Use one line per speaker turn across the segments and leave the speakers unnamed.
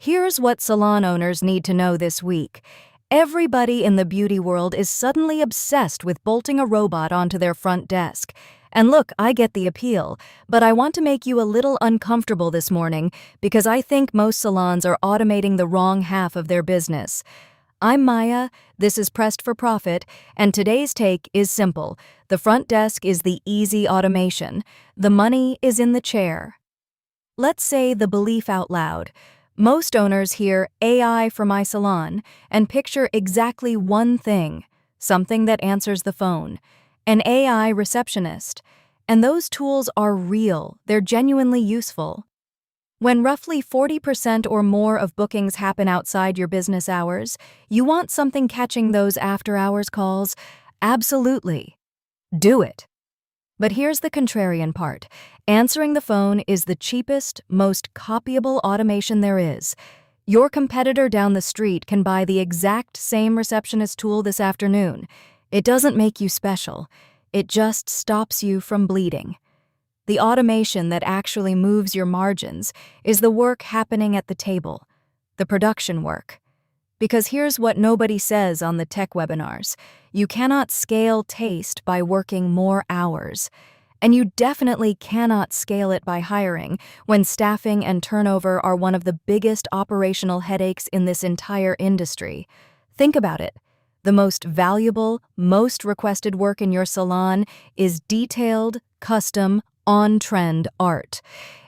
Here's what salon owners need to know this week. Everybody in the beauty world is suddenly obsessed with bolting a robot onto their front desk. And look, I get the appeal, but I want to make you a little uncomfortable this morning because I think most salons are automating the wrong half of their business. I'm Maya, this is Pressed for Profit, and today's take is simple. The front desk is the easy automation. The money is in the chair. Let's say the belief out loud. Most owners hear AI for my salon and picture exactly one thing, something that answers the phone, an AI receptionist. And those tools are real, they're genuinely useful. When roughly 40% or more of bookings happen outside your business hours, you want something catching those after-hours calls? Absolutely. Do it. But here's the contrarian part. Answering the phone is the cheapest, most copyable automation there is. Your competitor down the street can buy the exact same receptionist tool this afternoon. It doesn't make you special. It just stops you from bleeding. The automation that actually moves your margins is the work happening at the table, the production work. Because here's what nobody says on the tech webinars. You cannot scale taste by working more hours. And you definitely cannot scale it by hiring when staffing and turnover are one of the biggest operational headaches in this entire industry. Think about it. The most valuable, most requested work in your salon is detailed, custom, on-trend art.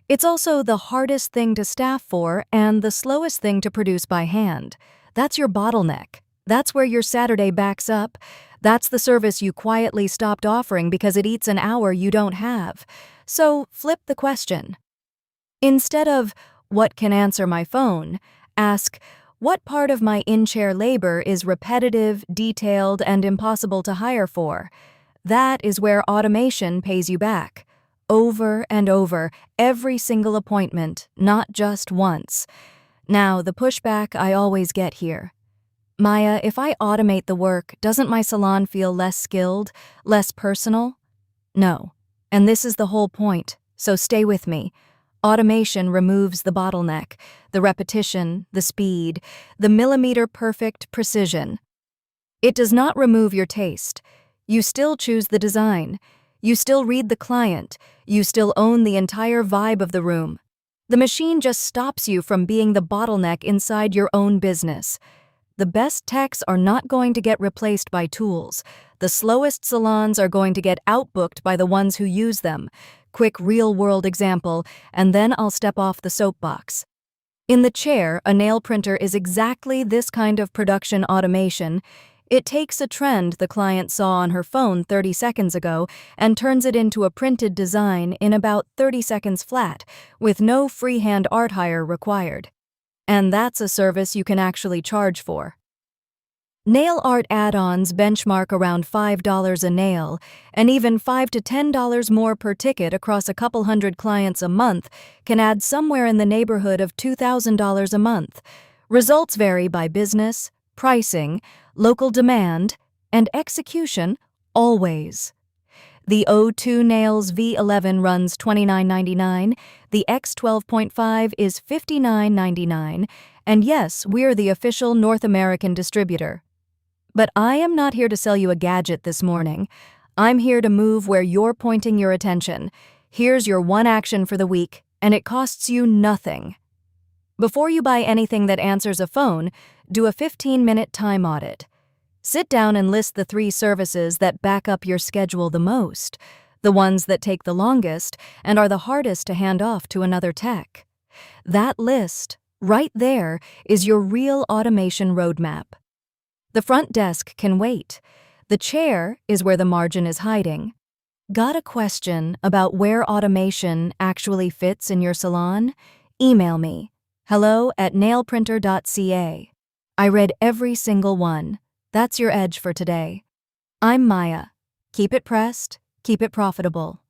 It's also the hardest thing to staff for and the slowest thing to produce by hand. That's your bottleneck. That's where your Saturday backs up. That's the service you quietly stopped offering because it eats an hour you don't have. So flip the question. Instead of, what can answer my phone, ask, what part of my in-chair labor is repetitive, detailed, and impossible to hire for? That is where automation pays you back. Over and over, every single appointment, not just once. Now, the pushback I always get here. Maya, if I automate the work, doesn't my salon feel less skilled, less personal? No. And this is the whole point, so stay with me. Automation removes the bottleneck, the repetition, the speed, the millimeter-perfect precision. It does not remove your taste. You still choose the design. You still read the client. You still own the entire vibe of the room. The machine just stops you from being the bottleneck inside your own business. The best techs are not going to get replaced by tools. The slowest salons are going to get outbooked by the ones who use them. Quick real-world example, and then I'll step off the soapbox. In the chair, a nail printer is exactly this kind of production automation. It takes a trend the client saw on her phone 30 seconds ago and turns it into a printed design in about 30 seconds flat, with no freehand art hire required. And that's a service you can actually charge for. Nail art add-ons benchmark around $5 a nail, and even $5 to $10 more per ticket across a couple hundred clients a month can add somewhere in the neighborhood of $2,000 a month. Results vary by business, pricing, local demand, and execution, always. The O2 Nails V11 runs $29.99, the X12.5 is $59.99, and yes, we're the official North American distributor. But I am not here to sell you a gadget this morning. I'm here to move where you're pointing your attention. Here's your one action for the week, and it costs you nothing. Before you buy anything that answers a phone, do a 15-minute time audit. Sit down and list the 3 services that back up your schedule the most, the ones that take the longest and are the hardest to hand off to another tech. That list, right there, is your real automation roadmap. The front desk can wait. The chair is where the margin is hiding. Got a question about where automation actually fits in your salon? Email me, hello@nailprinter.ca. I read every single one. That's your edge for today. I'm Maya. Keep it pressed, keep it profitable.